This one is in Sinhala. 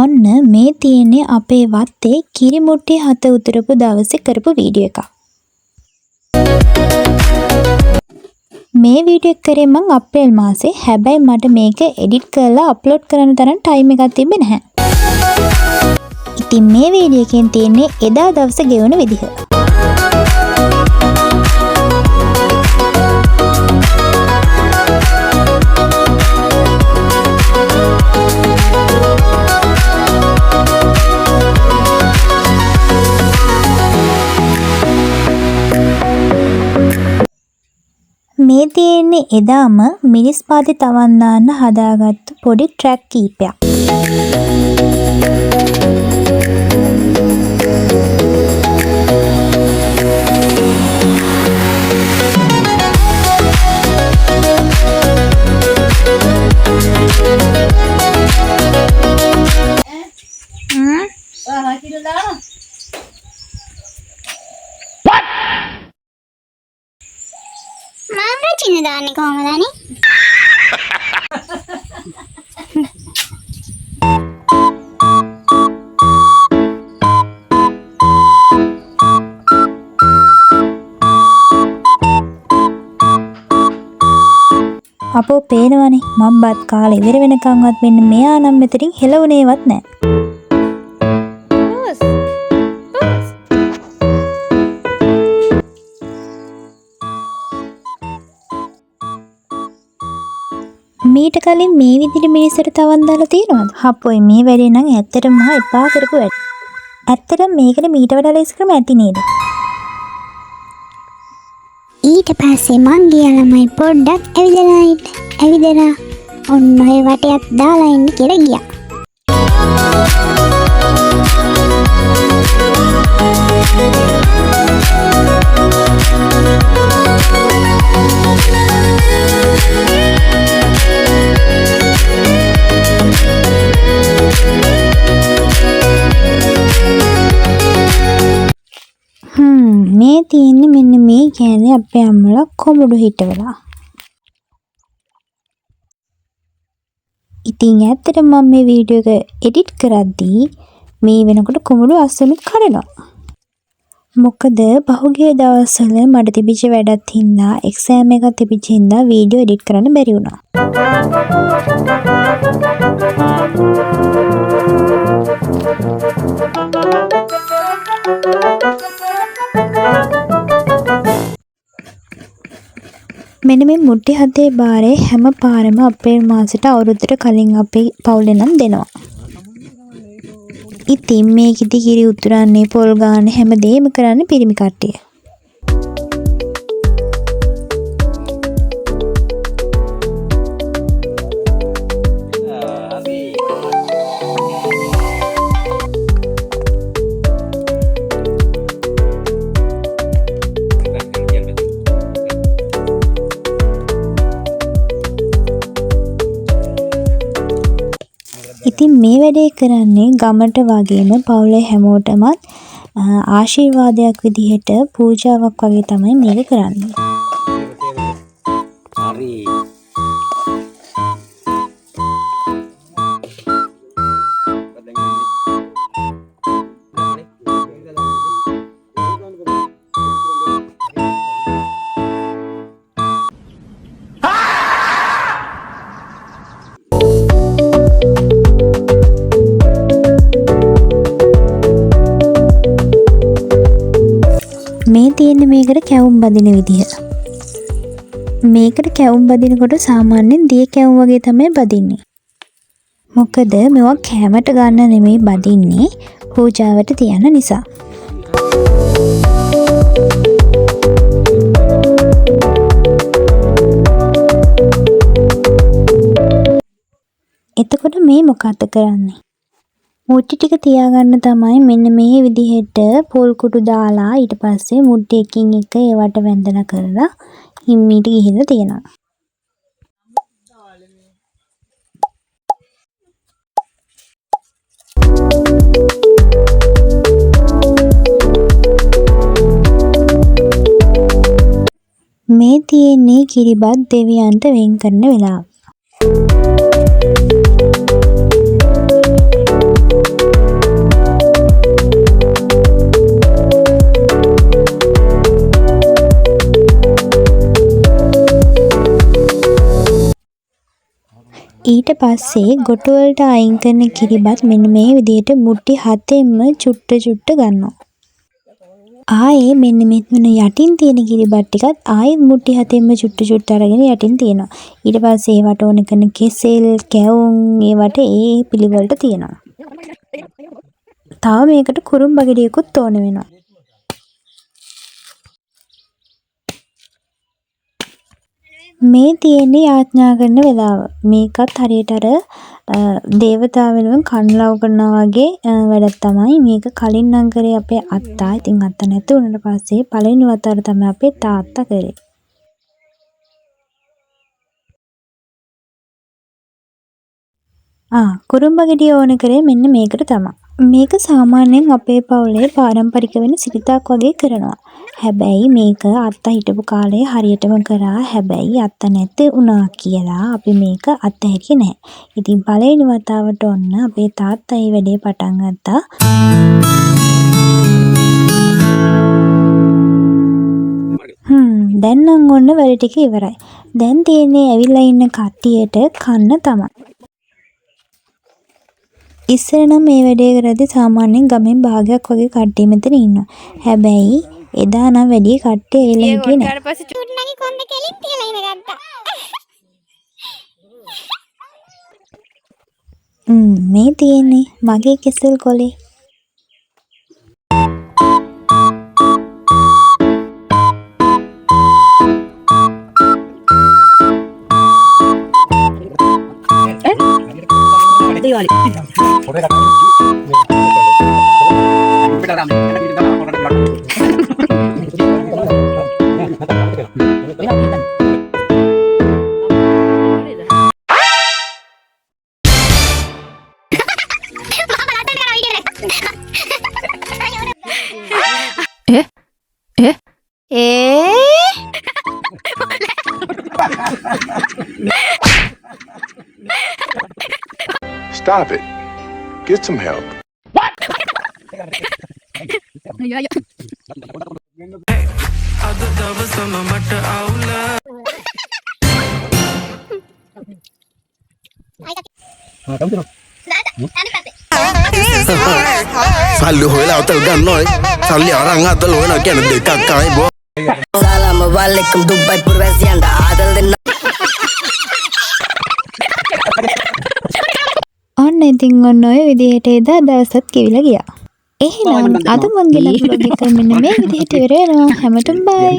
ඔන්න මේ තියෙන්නේ අපේ වත්තේ කිරිමුට්ටි හත උතුරපු දවසේ කරපු වීඩියෝ එකක්. මේ වීඩියෝ එක කරේ මම අප්‍රේල් මාසේ. හැබැයි මට මේක එඩිට් කරලා අප්ලෝඩ් කරන්න තරම් ටයිම් එකක් තිබ්බේ නැහැ. ඉතින් මේ වීඩියෝ එකෙන් තියෙන්නේ එදා දවසේ ගෙවුන විදිහ. මේ තියෙන්නේ එදාම මිනිස් පාදේ තවන් දාන්න හදාගත්තු පොඩි ට්‍රැක් කීපයක්. Mama cina dani kau dani. අපෝ පේනවනේ මම බත් කාලේ ඉවර වෙනකන්වත් මෙන්න මෙයා නම් මෙතනින් හෙලවුනේවත් නැහැ. මීට කලින් මේ විදිහට මිනිස්සුන්ට තවන් දාලා තියෙනවද? හපොයි මේ වැඩේ නම් ඇත්තටම මහා එපා කරපු වැඩ. ඇත්තටම මේකට මීට වඩා ලේසි ක්‍රම ඇති නේද? ඊට පස්සේ මං ගියා ළමයි පොඩ්ඩක් ඇවිදලා ඔන්න ඔය වටයක් දාලා ඉන්න කියලා ගියා. මේ තියෙන්නේ මෙන්න මේ කියන්නේ අපේ අම්මලා කොමුඩු හිටවලා. ඉතින් ඇත්තටම මම මේ වීඩියෝ එක එඩිට් කරද්දී මේ වෙනකොට කොමුඩු අස්සනුත් කඩනවා. මොකද පහුගිය දවස්වල මට තිබිච්ච වැඩත් හින්දා එක්සෑම් එකක් තිබිච්ච හින්දා වීඩියෝ එඩිට් කරන්න බැරි වුණා. මෙන්න මේ මුට්ටි හතේ බාරේ හැම පාරම අප්‍රේල් මාසෙට අවුරුද්දට කලින් අපේ පවුලේ නම් දෙනවා. ඉතින් මේකෙදි කිරි උතුරන්නේ පොල් ගන්න හැමදේම කරන්නේ පිරිමි කට්ටිය. ඉතින් මේ වැඩේ කරන්නේ ගමට වගේම පවුලේ හැමෝටමත් ආශිර්වාදයක් විදිහට පූජාවක් වගේ තමයි මේක කරන්නේ. හරි. මේ තියෙන්නේ මේකට කැවුම් බදින විදිහ. මේකට කැවුම් බදිනකොට සාමාන්‍යයෙන් දිය කැවුම් වගේ තමයි බදින්නේ. මොකද මේවා කැමට ගන්න නෙමෙයි බදින්නේ පූජාවට තියන නිසා. එතකොට මේ මොකක්ද කරන්නේ? මුට්ටි ටික තියාගන්න තමයි මෙන්න මේ විදිහට පොල් කුඩු දාලා ඊට පස්සේ මුට්ටි එකින් එක ඒවට වැඳලා කරලා හිම්මීට ගිහිල්ලා තියෙනවා. මේ තියෙන්නේ කිරිබත් දෙවියන්ට වෙන් කරන වෙලාව. ඊට පස්සේ ගොටු වලට අයින් කරන කිරිබත් මෙන්න මේ විදිහට මුට්ටි 7ෙන්ම චුට්ට චුට්ට ගන්නවා. ආයේ මෙන්න මෙතන යටින් තියෙන කිරිබත් ටිකත් ආයෙත් මුට්ටි 7ෙන්ම චුට්ට චුට්ට අරගෙන යටින් තියෙනවා. ඊට පස්සේ ඒවට ඕන කරන කෙසෙල්, කැවුම් ඒවට ඒ පිළිවෙලට තියෙනවා. තව මේකට කුරුම්බ ගෙඩියකුත් ඕන වෙනවා. මේ තියෙන්නේ යාඥා කරන වෙලාව. මේකත් හරියට අර දේවතාවෙනුවෙන් කන්ලව් කරනවා වගේ වැඩක් තමයි. මේක කලින් නම් කරේ අපේ අත්තා. ඉතින් අත්තා නැති වුණාට පස්සේ පළවෙනි වතාවට තමයි අපේ තාත්තා කරේ. කුරුම්බ ගෙඩිය ඕන කරේ මෙන්න මේකට තමයි. මේක සාමාන්‍යයෙන් අපේ පවුලේ පාරම්පරික වෙන සිරිතක් වගේ කරනවා. හැබැයි මේක අත්තා හිටපු කාලේ හරියටම කරා. හැබැයි අත්තා නැති වුණා කියලා අපි මේක අත්හැරියේ නැහැ. ඉතින් පළවෙනි වතාවට ඔන්න අපේ තාත්තා මේ වැඩේ පටන් ගත්තා. දැන් නම් ඔන්න වැඩ ටික ඉවරයි. දැන් තියෙන්නේ ඇවිල්ලා ඉන්න කට්ටියට කන්න තමයි. ඉස්සර නම් මේ වැඩේ කරද්දී සාමාන්‍යයෙන් ගමෙන් භාගයක් වගේ කට්ටිය මෙතන ඉන්නවා. හැබැයි එදා නම් වැඩි කට්ටිය එලා හිටියේ නෑ. චුට්ටනගේ කොන්ද කෙලින් තියලා ඉඳගත්තා. මේ තියෙන්නේ මගේ කෙසෙල් කොලේ. Stop it. Get some help. Sallu hoila hotel gannoy. Salli orang atal hoila kena dekat kai bo. Assalamualaikum Dubai Purwasianda adal den. ඔන්න ඉතින් ඔන්න ඔය විදිහට එදා දවසත් කිවිලා ගියා. එහෙනම් අද මම ගෙනත් vlog එක මෙන්න මේ විදිහට ඉවර වෙනවා. හැමෝටම බයි.